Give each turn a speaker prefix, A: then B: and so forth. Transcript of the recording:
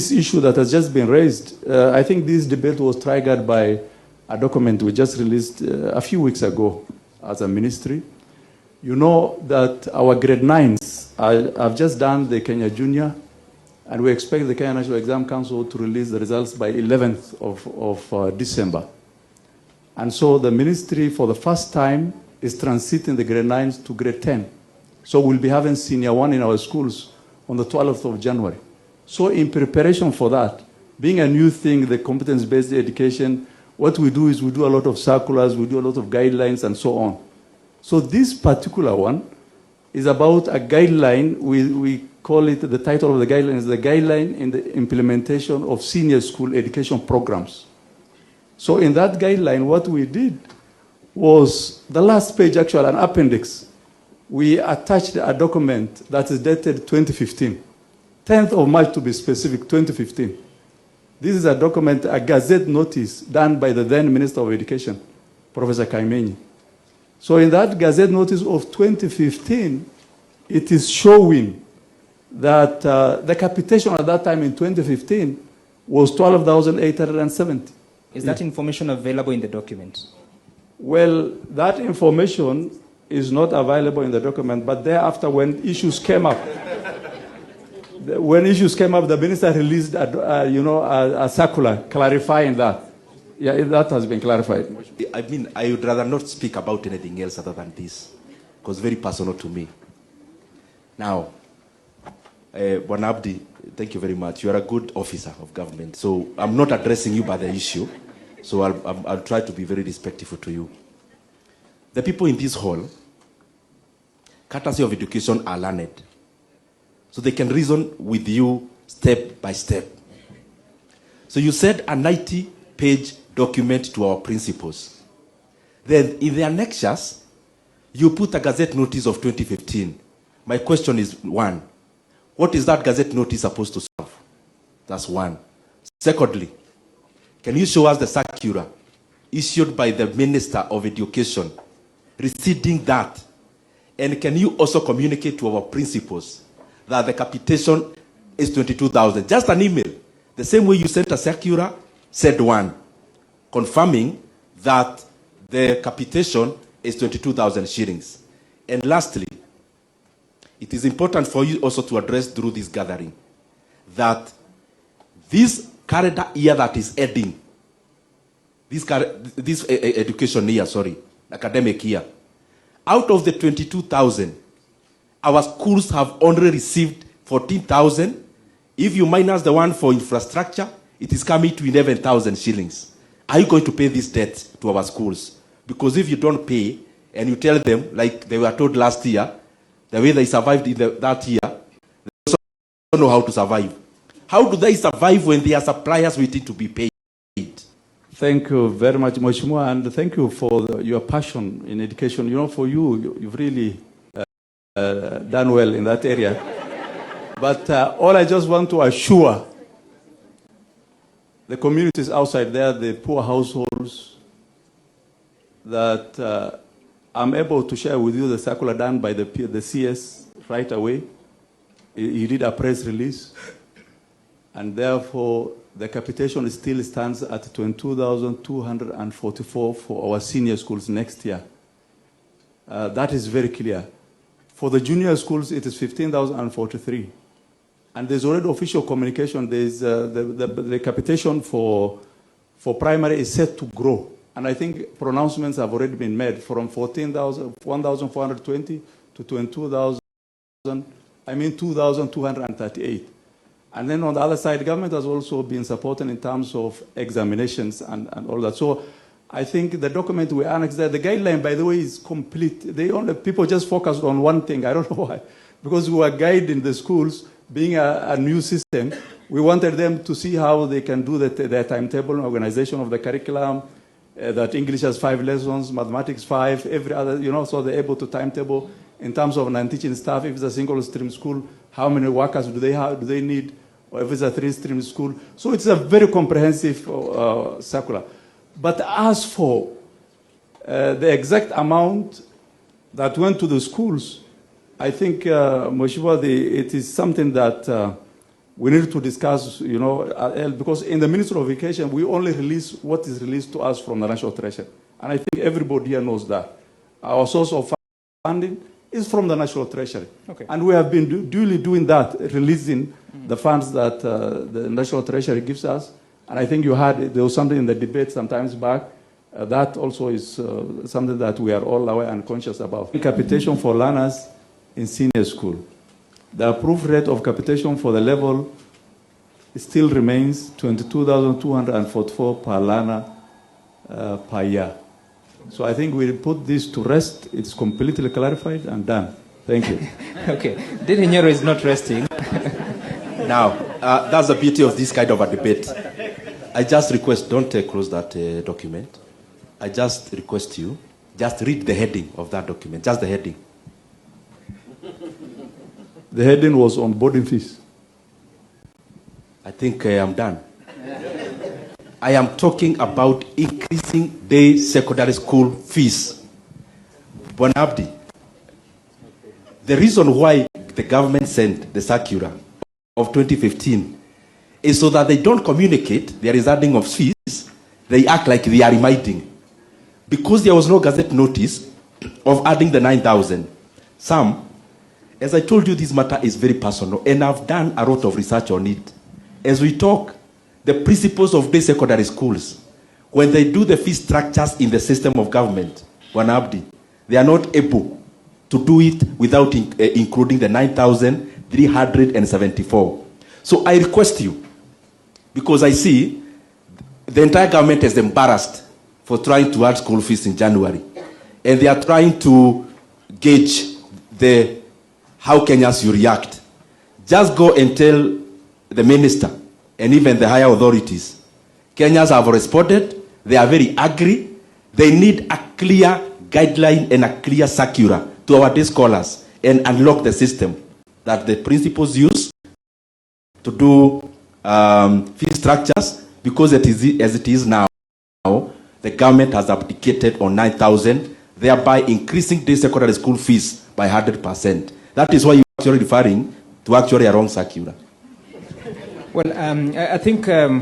A: this issue that has just been raised, I think this debate was triggered by a document we just released a few weeks ago as a ministry. You know that our grade 9s have just done the Kenya Junior, and we expect the Kenya National Exam Council to release the results by 11th of December. And so the ministry, for the first time, is transiting the grade 9s to grade 10. So we'll be having senior 1 in our schools on the 12th of January. So in preparation for that, being a new thing, the competence-based education, what we do is we do a lot of circulars, we do a lot of guidelines, and so on. So this particular one is about a guideline. We call it, the title of the guideline is the Guideline in the Implementation of Senior School Education Programs. So in that guideline, what we did was the last page, actually, an appendix. We attached a document that is dated 2015. 10th of March to be specific, 2015. This is a document, a Gazette notice done by the then Minister of Education, Professor Kaimenyi. So in that Gazette notice of 2015, it is showing that the capitation at that time in 2015 was 12,870.
B: Is that information available in the document?
A: Well, that information is not available in the document, but thereafter when issues came up, the minister released a circular clarifying that. Yeah, that has been clarified.
C: I mean, I would rather not speak about anything else other than this, because it's very personal to me. Now, Abdi, thank you very much. You are a good officer of government, so I'm not addressing you by the issue, so I'll try to be very respectful to you. The people in this hall, courtesy of education, are learned, so they can reason with you step by step. So you said a 90-page document to our principals. Then in the annexures, you put a Gazette notice of 2015. My question is, one, what is that Gazette notice supposed to serve? That's one. Secondly, can you show us the circular issued by the Minister of Education preceding that? And can you also communicate to our principals that the capitation is 22,000? Just an email. The same way you sent a circular, said one, confirming that the capitation is 22,000 shillings. And lastly, it is important for you also to address through this gathering that this calendar year that is ending, this education year, academic year, out of the 22,000, our schools have only received 14,000. If you minus the one for infrastructure, it is coming to 11,000 shillings. Are you going to pay this debt to our schools? Because if you don't pay, and you tell them, like they were told last year, the way they survived in that year, they also don't know how to survive. How do they survive when their suppliers waiting to be paid?
A: Thank you very much, Mheshimiwa, and thank you for your passion in education. You know, for you, you've really done well in that area. But all I just want to assure the communities outside there, the poor households, that I'm able to share with you the circular done by the CS right away. He did a press release, and therefore the capitation still stands at 22,244 for our senior schools next year. That is very clear. For the junior schools, it is 15,043. And there's already official communication. There's the capitation for primary is set to grow. And I think pronouncements have already been made from 1,420 to 2,238. And then on the other side, government has also been supporting in terms of examinations and all that. So I think the document we annexed there, the guideline, by the way, is complete. People just focused on one thing. I don't know why. Because we were guiding the schools, being a new system, we wanted them to see how they can do their timetable and organization of the curriculum, that English has 5 lessons, mathematics 5, every other, so they're able to timetable in terms of non-teaching staff. If it's a single stream school, how many workers do they need? Or if it's a 3-stream school. So it's a very comprehensive circular. But as for the exact amount that went to the schools, I think, Mheshimiwa, it is something that we need to discuss, because in the Ministry of Education, we only release what is released to us from the National Treasury. And I think everybody here knows that. Our source of funding is from the National Treasury.
B: Okay.
A: And we have been duly doing that, releasing the funds that the National Treasury gives us. And I think there was something in the debate sometimes back. That also is something that we are all aware and conscious about. Capitation for learners in senior school. The approved rate of capitation for the level still remains 22,244 per learner per year. So I think we put this to rest. It's completely clarified and done. Thank you.
B: Okay. Ndindi Nyoro is not resting.
C: Now, that's the beauty of this kind of a debate. I just request, don't close that document. I just request you, just read the heading of that document, just the heading.
A: The heading was on boarding fees.
C: I think I'm done. I am talking about increasing day secondary school fees. Bwana Abdi, the reason why the government sent the circular of 2015 is so that they don't communicate their adding of fees. They act like they are reminding. Because there was no gazette notice of adding the 9,000. As I told you, this matter is very personal, and I've done a lot of research on it. As we talk, the principals of day secondary schools, when they do the fee structures in the system of government, Abdi, they are not able to do it without including the 9,374. So I request you, because I see the entire government is embarrassed for trying to add school fees in January. And they are trying to gauge how Kenyans will react. Just go and tell the minister and even the higher authorities. Kenyans have responded. They are very angry. They need a clear guideline and a clear circular to our day scholars and unlock the system that the principals use to do fee structures, because as it is now, the government has abdicated on 9,000, thereby increasing day secondary school fees by 100%. That is why you are actually referring to actually a wrong circular.
B: Well, I think